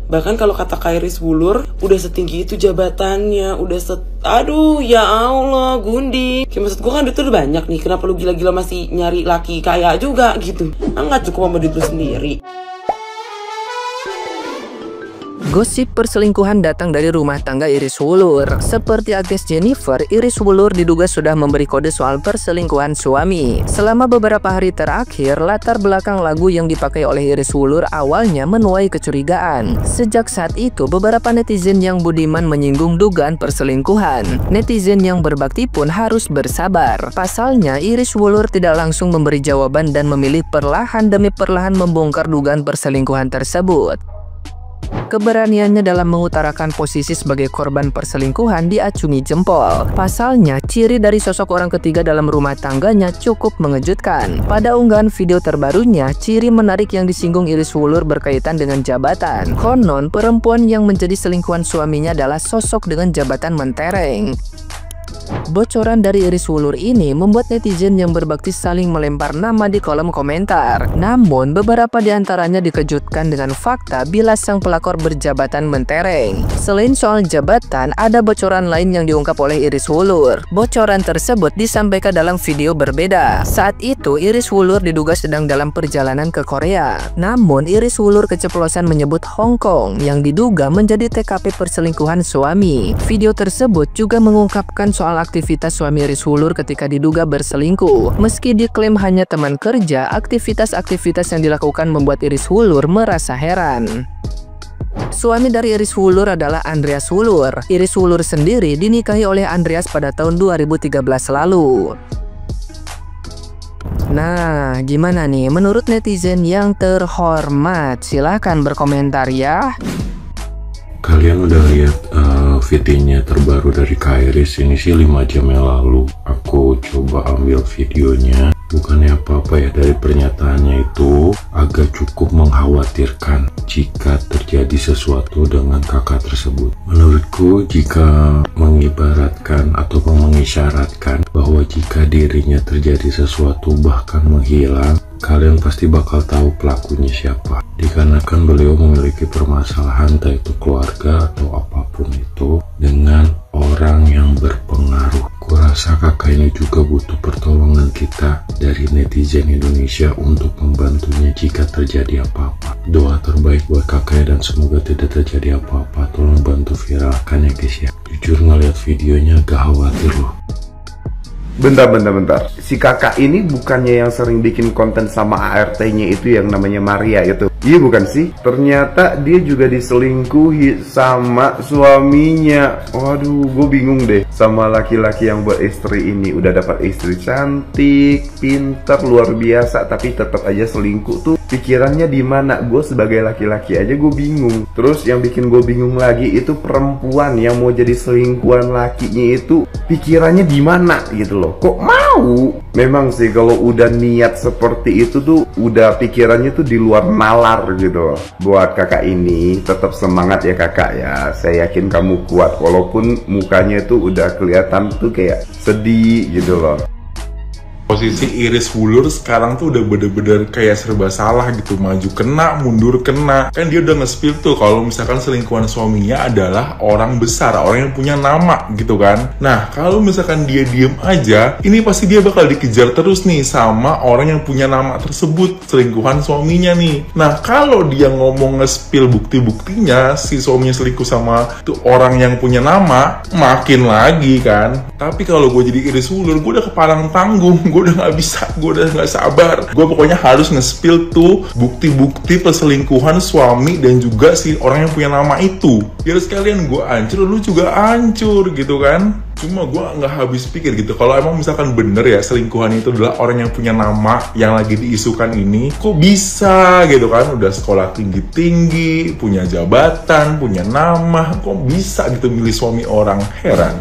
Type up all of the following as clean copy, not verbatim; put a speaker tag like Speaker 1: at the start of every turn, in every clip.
Speaker 1: Bahkan kalau kata Kak Iris Wulur, udah setinggi itu jabatannya, aduh ya Allah, Gundi. Kayak maksud gue kan duit udah banyak nih, kenapa lu gila-gila masih nyari laki kaya juga gitu? Nggak cukup sama duit lu sendiri.
Speaker 2: Gosip perselingkuhan datang dari rumah tangga Iris Wulur. Seperti Agnes Jennifer, Iris Wulur diduga sudah memberi kode soal perselingkuhan suami. Selama beberapa hari terakhir, latar belakang lagu yang dipakai oleh Iris Wulur awalnya menuai kecurigaan. Sejak saat itu, beberapa netizen yang budiman menyinggung dugaan perselingkuhan. Netizen yang berbakti pun harus bersabar. Pasalnya, Iris Wulur tidak langsung memberi jawaban dan memilih perlahan demi perlahan membongkar dugaan perselingkuhan tersebut. Keberaniannya dalam mengutarakan posisi sebagai korban perselingkuhan diacungi jempol. Pasalnya, ciri dari sosok orang ketiga dalam rumah tangganya cukup mengejutkan. Pada unggahan video terbarunya, ciri menarik yang disinggung Iris Wulur berkaitan dengan jabatan. Konon, perempuan yang menjadi selingkuhan suaminya adalah sosok dengan jabatan mentereng. Bocoran dari Iris Wulur ini membuat netizen yang berbakti saling melempar nama di kolom komentar. Namun, beberapa di antaranya dikejutkan dengan fakta bila sang pelakor berjabatan mentereng. Selain soal jabatan, ada bocoran lain yang diungkap oleh Iris Wulur. Bocoran tersebut disampaikan dalam video berbeda. Saat itu, Iris Wulur diduga sedang dalam perjalanan ke Korea. Namun, Iris Wulur keceplosan menyebut Hong Kong yang diduga menjadi TKP perselingkuhan suami. Video tersebut juga mengungkapkan soal aktivitas suami Iris Wulur ketika diduga berselingkuh. Meski diklaim hanya teman kerja, aktivitas-aktivitas yang dilakukan membuat Iris Wulur merasa heran. Suami dari Iris Wulur adalah Andreas Wulur. Iris Wulur sendiri dinikahi oleh Andreas pada tahun 2013 lalu. Nah, gimana nih menurut netizen yang terhormat? Silahkan berkomentar ya.
Speaker 3: Kalian udah lihat videonya terbaru dari Kak Iris? Ini sih 5 jam yang lalu. Aku coba ambil videonya. Bukannya apa-apa ya, dari pernyataannya itu agak cukup mengkhawatirkan jika terjadi sesuatu dengan kakak tersebut. Menurutku, jika mengibaratkan atau mengisyaratkan bahwa jika dirinya terjadi sesuatu bahkan menghilang, kalian pasti bakal tahu pelakunya siapa. Dikarenakan beliau memiliki permasalahan, entah itu keluarga atau apapun itu, dengan orang yang berpengaruh. Kurasa kakak ini juga butuh pertolongan kita dari netizen Indonesia untuk membantunya jika terjadi apa-apa. Doa terbaik buat kakak dan semoga tidak terjadi apa-apa. Tolong bantu viralkan ya guys ya. Jujur ngeliat videonya agak khawatir loh.
Speaker 4: Bentar. Si kakak ini bukannya yang sering bikin konten sama ART-nya itu yang namanya Maria itu? Iya bukan sih? Ternyata dia juga diselingkuhi sama suaminya. Waduh, gue bingung deh sama laki-laki yang beristri ini. Udah dapat istri cantik, pintar, luar biasa, tapi tetap aja selingkuh tuh. Pikirannya di mana? Gue sebagai laki-laki aja gue bingung. Terus yang bikin gue bingung lagi itu perempuan yang mau jadi selingkuhan lakinya itu pikirannya di mana gitu loh. Kok mau? Memang sih kalau udah niat seperti itu tuh udah pikirannya tuh di luar nalar gitu. Buat kakak ini tetap semangat ya kakak ya. Saya yakin kamu kuat walaupun mukanya tuh udah kelihatan tuh kayak sedih gitu loh.
Speaker 5: Posisi Iris Wulur sekarang tuh udah bener-bener kayak serba salah gitu, maju kena, mundur kena. Kan dia udah nge-spill tuh kalau misalkan selingkuhan suaminya adalah orang besar, orang yang punya nama gitu kan. Nah, kalau misalkan dia diem aja, ini pasti dia bakal dikejar terus nih sama orang yang punya nama tersebut, selingkuhan suaminya nih. Nah, kalau dia ngomong nge-spill bukti-buktinya si suaminya selingkuh sama tuh orang yang punya nama, makin lagi kan. Tapi kalau gue jadi Iris Wulur, gue udah kepalang tanggung, gue udah nggak bisa, gue udah nggak sabar. Gue pokoknya harus nge-spill tuh bukti-bukti perselingkuhan suami dan juga si orang yang punya nama itu. Biar sekalian gue hancur, lu juga hancur gitu kan. Cuma gue nggak habis pikir gitu, kalau emang misalkan bener ya selingkuhan itu adalah orang yang punya nama yang lagi diisukan ini, kok bisa gitu kan, udah sekolah tinggi-tinggi, punya jabatan, punya nama, kok bisa gitu milih suami orang, heran.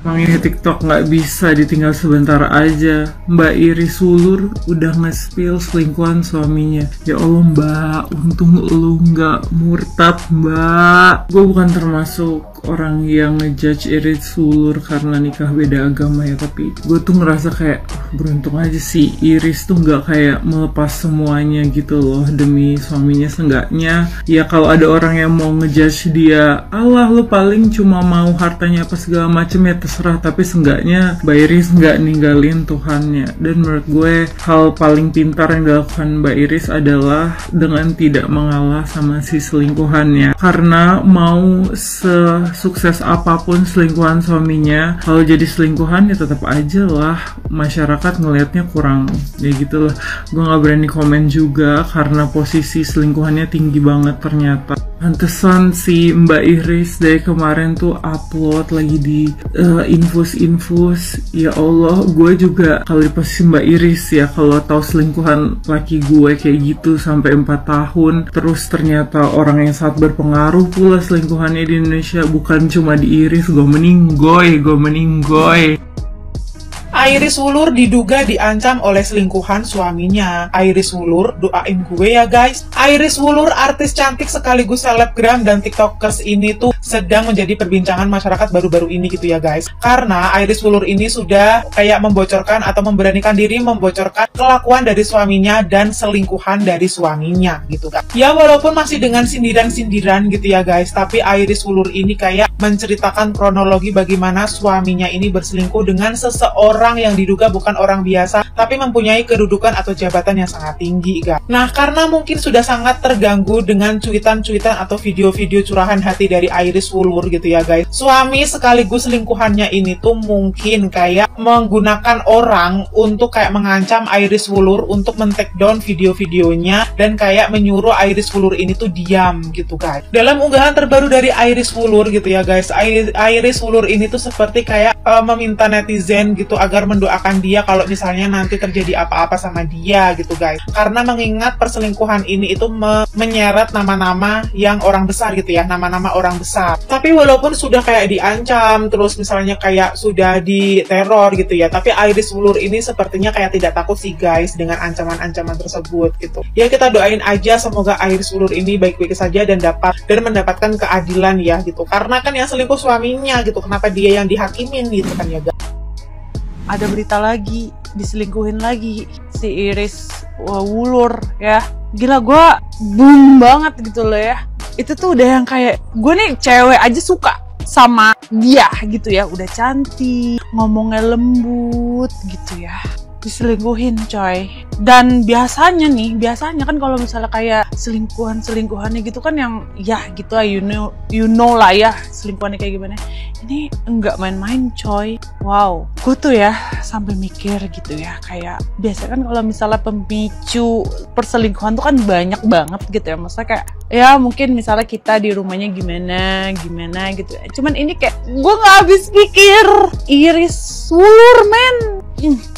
Speaker 6: Makanya TikTok nggak bisa ditinggal sebentar aja. Mbak Iris Wulur udah nge-spill selingkuhan suaminya. Ya Allah Mbak, untung lu nggak murtad Mbak. Gue bukan termasuk orang yang ngejudge Iris Wulur karena nikah beda agama ya, tapi gue tuh ngerasa kayak beruntung aja sih Iris tuh nggak kayak melepas semuanya gitu loh demi suaminya. Seenggaknya ya kalau ada orang yang mau ngejudge dia, Allah lu paling cuma mau hartanya apa segala macem ya terserah, tapi seenggaknya Mbak Iris nggak ninggalin Tuhannya. Dan menurut gue hal paling pintar yang dilakukan Mbak Iris adalah dengan tidak mengalah sama si selingkuhannya, karena mau sukses apapun selingkuhan suaminya, kalau jadi selingkuhan ya tetap aja lah masyarakat ngelihatnya kurang ya gitulah. Gue nggak berani komen juga karena posisi selingkuhannya tinggi banget ternyata. Pantesan si Mbak Iris dari kemarin tuh upload lagi di infus. Ya Allah, gue juga kalau di posisi Mbak Iris ya, kalau tahu selingkuhan laki gue kayak gitu sampai 4 tahun, terus ternyata orang yang sangat berpengaruh pula selingkuhannya di Indonesia, bukan cuma di Iris, gue meninggoy.
Speaker 7: Iris Wulur diduga diancam oleh selingkuhan suaminya. Iris Wulur, doain gue ya guys. Iris Wulur, artis cantik sekaligus selebgram dan tiktokers ini tuh sedang menjadi perbincangan masyarakat baru-baru ini gitu ya guys. Karena Iris Wulur ini sudah kayak membocorkan atau memberanikan diri membocorkan kelakuan dari suaminya dan selingkuhan dari suaminya gitu kan. Ya walaupun masih dengan sindiran-sindiran gitu ya guys, tapi Iris Wulur ini kayak menceritakan kronologi bagaimana suaminya ini berselingkuh dengan seseorang yang diduga bukan orang biasa, tapi mempunyai kedudukan atau jabatan yang sangat tinggi, guys. Nah, karena mungkin sudah sangat terganggu dengan cuitan-cuitan atau video-video curahan hati dari Iris Wulur gitu ya, guys. Suami sekaligus selingkuhannya ini tuh mungkin kayak menggunakan orang untuk kayak mengancam Iris Wulur untuk men-take down video-videonya dan kayak menyuruh Iris Wulur ini tuh diam gitu, guys. Dalam unggahan terbaru dari Iris Wulur gitu ya, guys, Iris Wulur ini tuh seperti kayak meminta netizen gitu agar mendoakan dia kalau misalnya nanti terjadi apa-apa sama dia gitu guys, karena mengingat perselingkuhan ini itu menyeret nama-nama yang orang besar gitu ya, nama-nama orang besar. Tapi walaupun sudah kayak diancam, terus misalnya kayak sudah diteror gitu ya, tapi Iris Wulur ini sepertinya kayak tidak takut sih guys dengan ancaman-ancaman tersebut gitu. Ya kita doain aja semoga Iris Wulur ini baik-baik saja dan mendapatkan keadilan ya gitu, karena kan yang selingkuh suaminya gitu, kenapa dia yang dihakimin gitu kan ya guys.
Speaker 8: Ada berita lagi, diselingkuhin lagi si Iris Wulur ya. Gila, gue boom banget gitu loh ya. Itu tuh udah yang kayak, gue nih cewek aja suka sama dia gitu ya. Udah cantik, ngomongnya lembut gitu ya. Diselingkuhin coy. Dan biasanya kan kalau misalnya kayak selingkuhannya gitu kan yang ya gitu lah, you know lah ya selingkuhannya kayak gimana. Ini enggak main-main coy. Wow, gue tuh ya sampai mikir gitu ya, kayak biasanya kan kalau misalnya pemicu perselingkuhan tuh kan banyak banget gitu ya. Maksudnya kayak ya mungkin misalnya kita di rumahnya gimana gitu ya. Cuman ini kayak gue gak habis pikir. Iris Wulur men.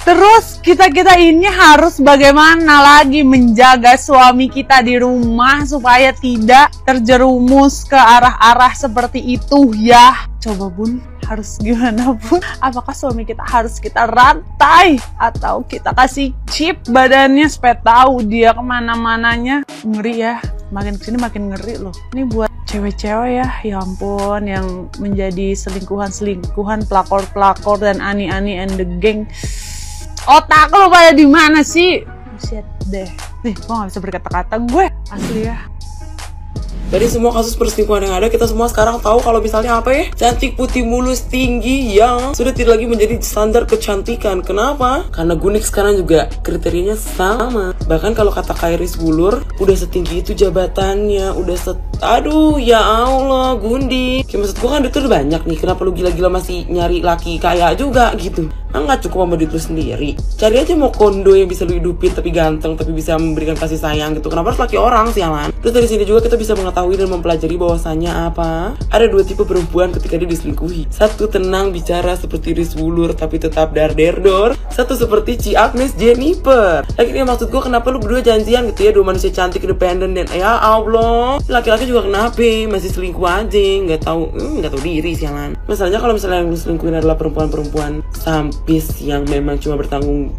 Speaker 8: Terus kita ini harus bagaimana lagi menjaga suami kita di rumah supaya tidak terjerumus ke arah-arah seperti itu ya. Coba bun, harus gimana bun? Apakah suami kita harus kita rantai atau kita kasih chip badannya supaya tahu dia kemana-mananya? Ngeri ya, makin kesini makin ngeri loh. Ini buat cewek-cewek ya ampun, yang menjadi selingkuhan, pelakor dan ani-ani and the gang. Otak lo pada di mana sih? Buset deh. Nih, gue gak bisa berkata-kata gue asli ya.
Speaker 1: Dari semua kasus perselingkuhan yang ada, kita semua sekarang tahu kalau misalnya apa ya? Cantik, putih, mulus, tinggi yang sudah tidak lagi menjadi standar kecantikan. Kenapa? Karena Gunik sekarang juga kriterianya sama. Bahkan kalau kata Iris Wulur, udah setinggi itu jabatannya, aduh ya Allah, Gundi. Kayak maksud gue kan duit udah banyak nih, kenapa lu gila-gila masih nyari laki kaya juga gitu? Nggak cukup sama duit lu sendiri. Cari aja mau kondo yang bisa lu hidupin tapi ganteng, tapi bisa memberikan kasih sayang gitu. Kenapa harus laki orang sialan? Terus dari sini juga kita bisa mengetahui mengetahui dan mempelajari bahwasannya apa? Ada dua tipe perempuan ketika dia diselingkuhi. Satu tenang bicara seperti Iris Wulur tapi tetap dar-der-dor. Satu seperti Ci Agnes Jennifer. Lagi dia maksud gue, kenapa lu berdua janjian gitu ya, dua manusia cantik independen dan ya Allah, laki-laki juga kenapa masih selingkuh aja, nggak tahu diri sialan. Masalahnya kalau misalnya yang lu selingkuhin adalah perempuan-perempuan sampis yang memang cuma bergantung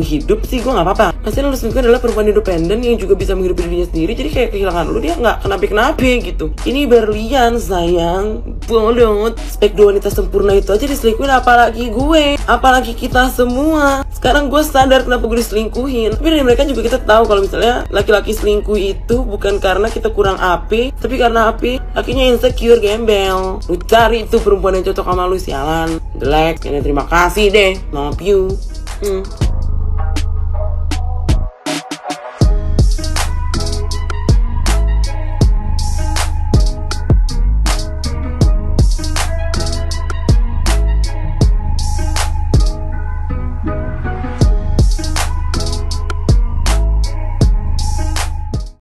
Speaker 1: hidup sih, gue nggak apa-apa. Masalahnya lu selingkuhin adalah perempuan independen yang juga bisa menghidupi dirinya sendiri, jadi kayak kehilangan lu dia nggak kenapa gitu. Ini berlian sayang, bolot. Spek dua wanita sempurna itu aja diselingkuhin, apalagi gue, apalagi kita semua. Sekarang gue sadar kenapa gue diselingkuhin. Tapi dari mereka juga kita tahu kalau misalnya laki-laki selingkuh itu bukan karena kita kurang api, tapi karena lakinya insecure, gembel. Lu cari itu perempuan yang cocok sama lu sialan. Jelek, terima kasih deh, love you.